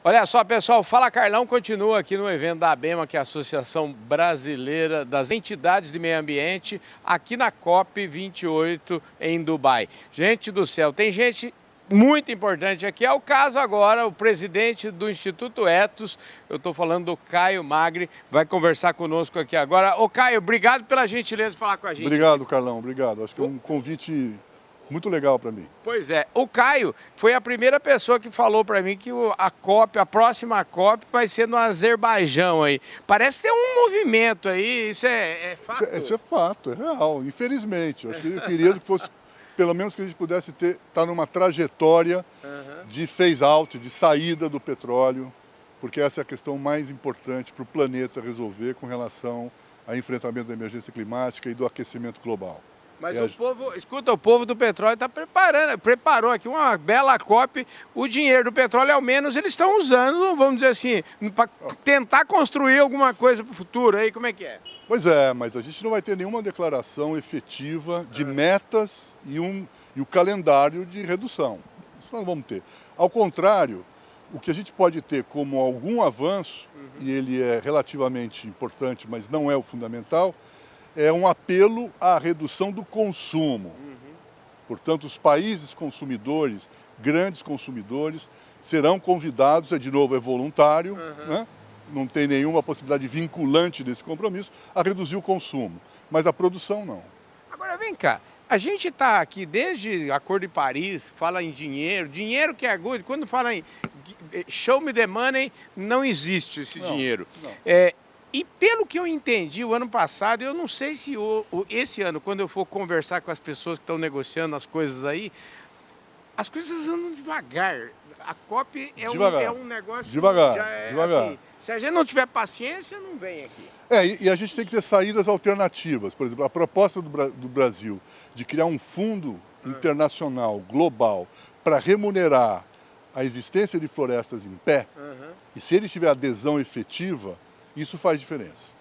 Olha só, pessoal, Fala Carlão continua aqui no evento da ABEMA, que é a Associação Brasileira das Entidades de Meio Ambiente, aqui na COP28 em Dubai. Gente do céu, tem gente muito importante aqui. É o caso agora, o presidente do Instituto Ethos, eu estou falando do Caio Magri, vai conversar conosco aqui agora. Ô Caio, obrigado pela gentileza de falar com a gente. Obrigado, Carlão, obrigado. Acho que é um convite muito legal para mim. Pois é, o Caio foi a primeira pessoa que falou para mim que a próxima COP vai ser no Azerbaijão aí. Parece ter um movimento aí, isso é fato? Isso é fato, é real, infelizmente. Eu acho que eu queria que fosse, pelo menos que a gente pudesse estar numa trajetória de phase out, de saída do petróleo, porque essa é a questão mais importante para o planeta resolver com relação ao enfrentamento da emergência climática e do aquecimento global. Mas o povo do petróleo está preparou aqui uma bela COP, o dinheiro do petróleo ao menos eles estão usando, vamos dizer assim, para tentar construir alguma coisa para o futuro, aí como é que é? Pois é, mas a gente não vai ter nenhuma declaração efetiva de metas e o calendário de redução. Isso nós não vamos ter. Ao contrário, o que a gente pode ter como algum avanço, e ele é relativamente importante, mas não é o fundamental, é um apelo à redução do consumo. Portanto, os países consumidores, grandes consumidores, serão convidados, de novo é voluntário, né? Não tem nenhuma possibilidade vinculante desse compromisso, a reduzir o consumo. Mas a produção não. Agora vem cá, a gente está aqui desde Acordo de Paris, fala em dinheiro, dinheiro que é good, quando fala em show me the money, não existe esse dinheiro. Não. E pelo que eu entendi o ano passado, eu não sei se esse ano, quando eu for conversar com as pessoas que estão negociando as coisas aí, as coisas andam devagar. A COP é um negócio devagar. Assim, se a gente não tiver paciência, não vem aqui. E a gente tem que ter saídas alternativas. Por exemplo, a proposta do Brasil de criar um fundo internacional, global, para remunerar a existência de florestas em pé, e se ele tiver adesão efetiva, isso faz diferença.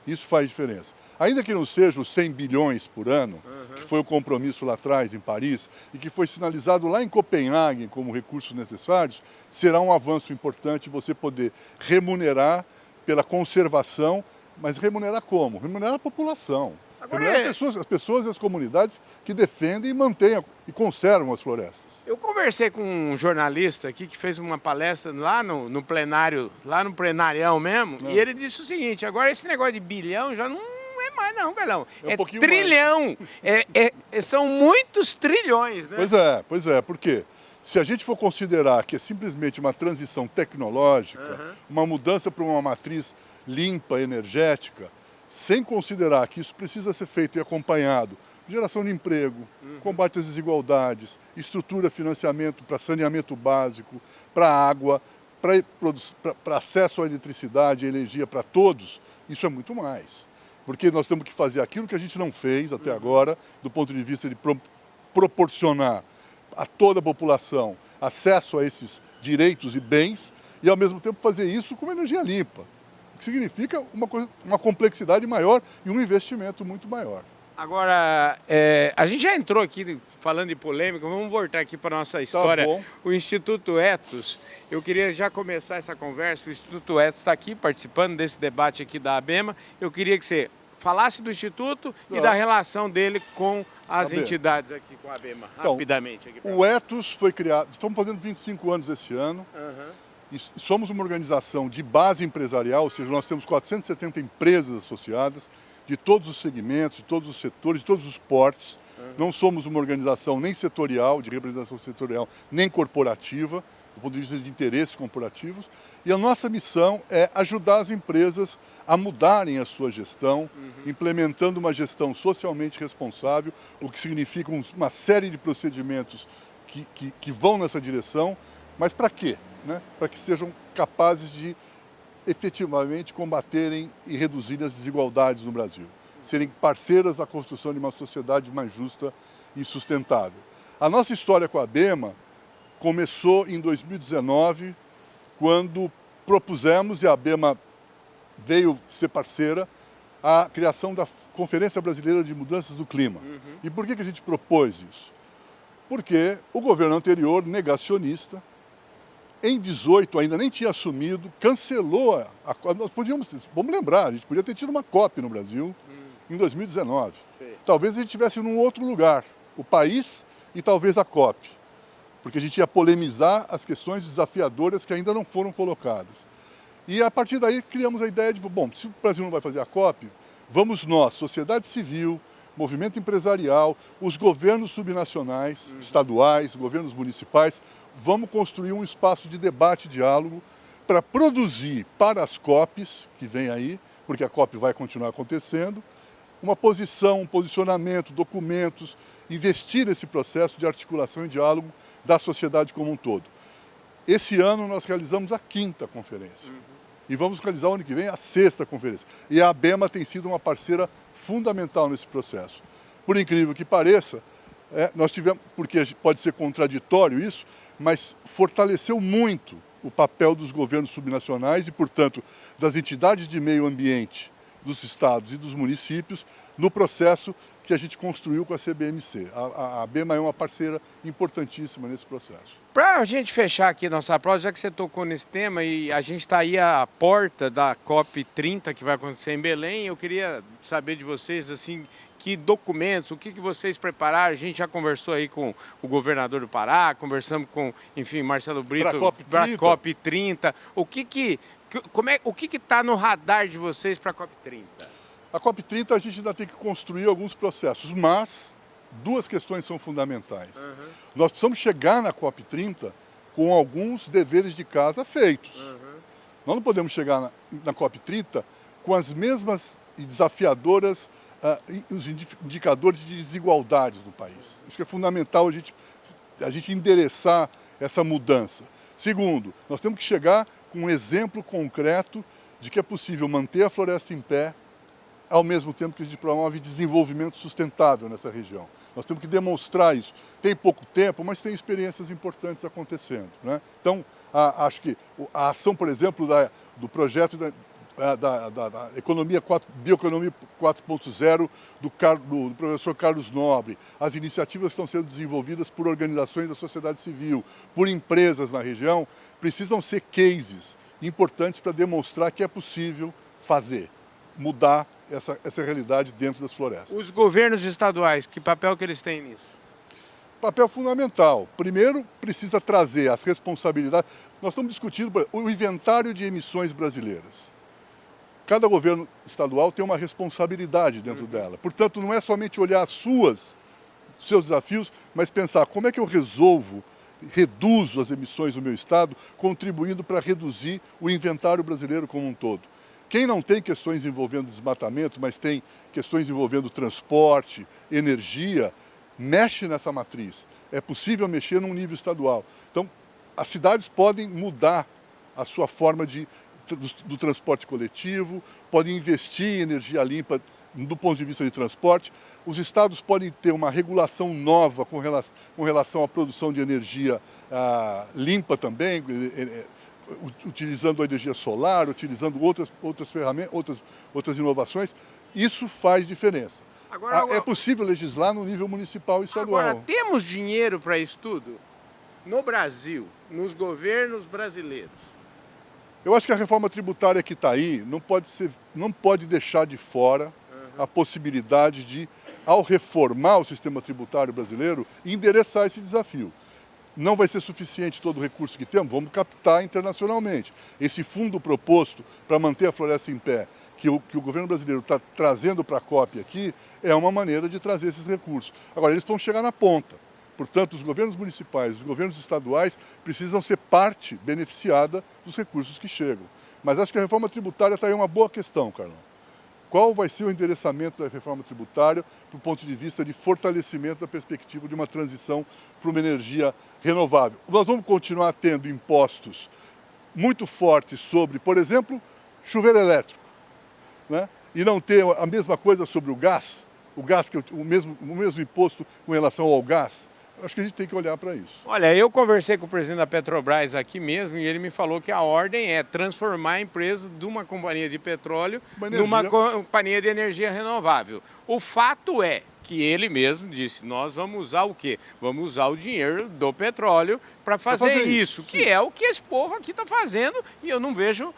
Isso faz diferença. Ainda que não seja os 100 bilhões por ano, que foi o compromisso lá atrás, em Paris, e que foi sinalizado lá em Copenhague como recursos necessários, será um avanço importante você poder remunerar pela conservação, mas remunerar como? Remunerar a população. Remunerar as pessoas e as comunidades que defendem e mantêm e conservam as florestas. Eu conversei com um jornalista aqui que fez uma palestra lá no plenário, lá no plenarião mesmo, e ele disse o seguinte, agora esse negócio de bilhão já não é mais não, Carlão. É um trilhão, são muitos trilhões, né? Pois é, porque se a gente for considerar que é simplesmente uma transição tecnológica, uma mudança para uma matriz limpa, energética, sem considerar que isso precisa ser feito e acompanhado geração de emprego, combate às desigualdades, estrutura, financiamento para saneamento básico, para água, para acesso à eletricidade e energia para todos, isso é muito mais. Porque nós temos que fazer aquilo que a gente não fez até agora, do ponto de vista de proporcionar a toda a população acesso a esses direitos e bens, e ao mesmo tempo fazer isso com energia limpa, o que significa uma complexidade maior e um investimento muito maior. Agora, a gente já entrou aqui falando de polêmica, vamos voltar aqui para a nossa história. Tá bom. O Instituto Ethos, eu queria já começar essa conversa, o Instituto Ethos está aqui participando desse debate aqui da ABEMA. Eu queria que você falasse do Instituto e da relação dele com as entidades aqui, com a ABEMA, rapidamente. Aqui o Ethos foi criado, estamos fazendo 25 anos esse ano. E somos uma organização de base empresarial, ou seja, nós temos 470 empresas associadas, de todos os segmentos, de todos os setores, de todos os portes. Não somos uma organização nem setorial, de representação setorial, nem corporativa, do ponto de vista de interesses corporativos. E a nossa missão é ajudar as empresas a mudarem a sua gestão, implementando uma gestão socialmente responsável, o que significa uma série de procedimentos que vão nessa direção. Mas para quê? Para que sejam capazes de efetivamente combaterem e reduzirem as desigualdades no Brasil, serem parceiras da construção de uma sociedade mais justa e sustentável. A nossa história com a ABEMA começou em 2019, quando propusemos, e a ABEMA veio ser parceira, a criação da Conferência Brasileira de Mudanças do Clima. E por que a gente propôs isso? Porque o governo anterior, negacionista, em 18 ainda nem tinha assumido, cancelou a COP. Nós podíamos, vamos lembrar, a gente podia ter tido uma COP no Brasil em 2019. Sim. Talvez a gente estivesse num outro lugar, o país e talvez a COP, porque a gente ia polemizar as questões desafiadoras que ainda não foram colocadas. E a partir daí criamos a ideia de, bom, se o Brasil não vai fazer a COP, vamos nós, sociedade civil, movimento empresarial, os governos subnacionais, estaduais, governos municipais, vamos construir um espaço de debate e diálogo para produzir para as COPs, que vem aí, porque a COP vai continuar acontecendo, uma posição, um posicionamento, documentos, investir nesse processo de articulação e diálogo da sociedade como um todo. Esse ano nós realizamos a 5ª conferência e vamos realizar o ano que vem a 6ª conferência. E a ABEMA tem sido uma parceira fundamental nesse processo. Por incrível que pareça, nós tivemos, porque pode ser contraditório isso, mas fortaleceu muito o papel dos governos subnacionais e, portanto, das entidades de meio ambiente dos estados e dos municípios no processo que a gente construiu com a CBMC. A ABEMA é uma parceira importantíssima nesse processo. Para a gente fechar aqui nossa prova, já que você tocou nesse tema e a gente está aí à porta da COP30 que vai acontecer em Belém, eu queria saber de vocês, assim, que documentos, o que vocês prepararam? A gente já conversou aí com o governador do Pará, conversamos com, enfim, Marcelo Brito para a COP30. O que está no radar de vocês para a COP30? A COP30 a gente ainda tem que construir alguns processos, mas 2 questões são fundamentais. Nós precisamos chegar na COP30 com alguns deveres de casa feitos. Nós não podemos chegar na COP30 com as mesmas e desafiadoras os indicadores de desigualdade do país. Isso que é fundamental a gente endereçar essa mudança. Segundo, nós temos que chegar com um exemplo concreto de que é possível manter a floresta em pé, ao mesmo tempo que a gente promove desenvolvimento sustentável nessa região. Nós temos que demonstrar isso. Tem pouco tempo, mas tem experiências importantes acontecendo, né? Então, acho que a ação, por exemplo, do projeto da bioeconomia 4.0 do professor Carlos Nobre, as iniciativas que estão sendo desenvolvidas por organizações da sociedade civil, por empresas na região, precisam ser cases importantes para demonstrar que é possível fazer, mudar essa realidade dentro das florestas. Os governos estaduais, que papel que eles têm nisso? Papel fundamental. Primeiro, precisa trazer as responsabilidades. Nós estamos discutindo o inventário de emissões brasileiras. Cada governo estadual tem uma responsabilidade dentro dela. Portanto, não é somente olhar seus desafios, mas pensar como é que eu reduzo as emissões do meu estado, contribuindo para reduzir o inventário brasileiro como um todo. Quem não tem questões envolvendo desmatamento, mas tem questões envolvendo transporte, energia, mexe nessa matriz. É possível mexer num nível estadual. Então, as cidades podem mudar a sua forma do transporte coletivo, podem investir em energia limpa do ponto de vista de transporte. Os estados podem ter uma regulação nova com relação à produção de energia limpa também, utilizando a energia solar, utilizando outras ferramentas, outras inovações. Isso faz diferença. Agora, é possível legislar no nível municipal e estadual. Agora, temos dinheiro para isso tudo? No Brasil, nos governos brasileiros? Eu acho que a reforma tributária que está aí não pode deixar de fora a possibilidade de, ao reformar o sistema tributário brasileiro, endereçar esse desafio. Não vai ser suficiente todo o recurso que temos, vamos captar internacionalmente. Esse fundo proposto para manter a floresta em pé, que o governo brasileiro está trazendo para a COP aqui, é uma maneira de trazer esses recursos. Agora, eles vão chegar na ponta. Portanto, os governos municipais, os governos estaduais precisam ser parte beneficiada dos recursos que chegam. Mas acho que a reforma tributária está aí uma boa questão, Carlão. Qual vai ser o endereçamento da reforma tributária do ponto de vista de fortalecimento da perspectiva de uma transição para uma energia renovável? Nós vamos continuar tendo impostos muito fortes sobre, por exemplo, chuveiro elétrico, né? E não ter a mesma coisa sobre o gás que o mesmo imposto com relação ao gás. Acho que a gente tem que olhar para isso. Olha, eu conversei com o presidente da Petrobras aqui mesmo e ele me falou que a ordem é transformar a empresa de uma companhia de petróleo numa companhia de energia renovável. O fato é que ele mesmo disse, nós vamos usar o quê? Vamos usar o dinheiro do petróleo para fazer isso, que é o que esse povo aqui está fazendo e eu não vejo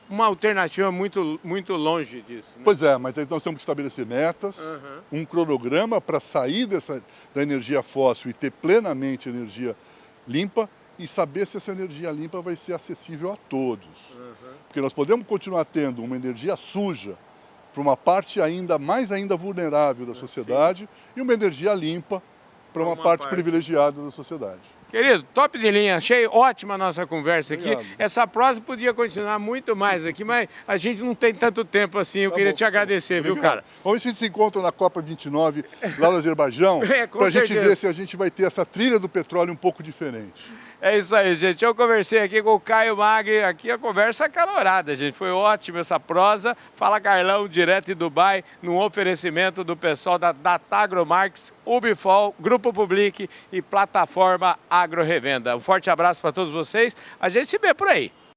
uma alternativa muito longe disso. Né? Pois é, mas aí nós temos que estabelecer metas, um cronograma para sair da energia fóssil e ter plenamente energia limpa e saber se essa energia limpa vai ser acessível a todos. Porque nós podemos continuar tendo uma energia suja para uma parte mais ainda vulnerável da sociedade e uma energia limpa para uma parte privilegiada da sociedade. Querido, top de linha, achei ótima a nossa conversa aqui. Obrigado. Essa prosa podia continuar muito mais aqui, mas a gente não tem tanto tempo assim. Eu queria te agradecer, viu, cara? Vamos ver se a gente se encontra na Copa 29, lá no Azerbaijão, para a gente ver se a gente vai ter essa trilha do petróleo um pouco diferente. É isso aí, gente. Eu conversei aqui com o Caio Magri, aqui a conversa acalorada, gente. Foi ótima essa prosa. Fala Carlão, direto de Dubai, num oferecimento do pessoal da Datagromarks, Ubifol, Grupo Public e Plataforma Agro Revenda. Um forte abraço para todos vocês. A gente se vê por aí.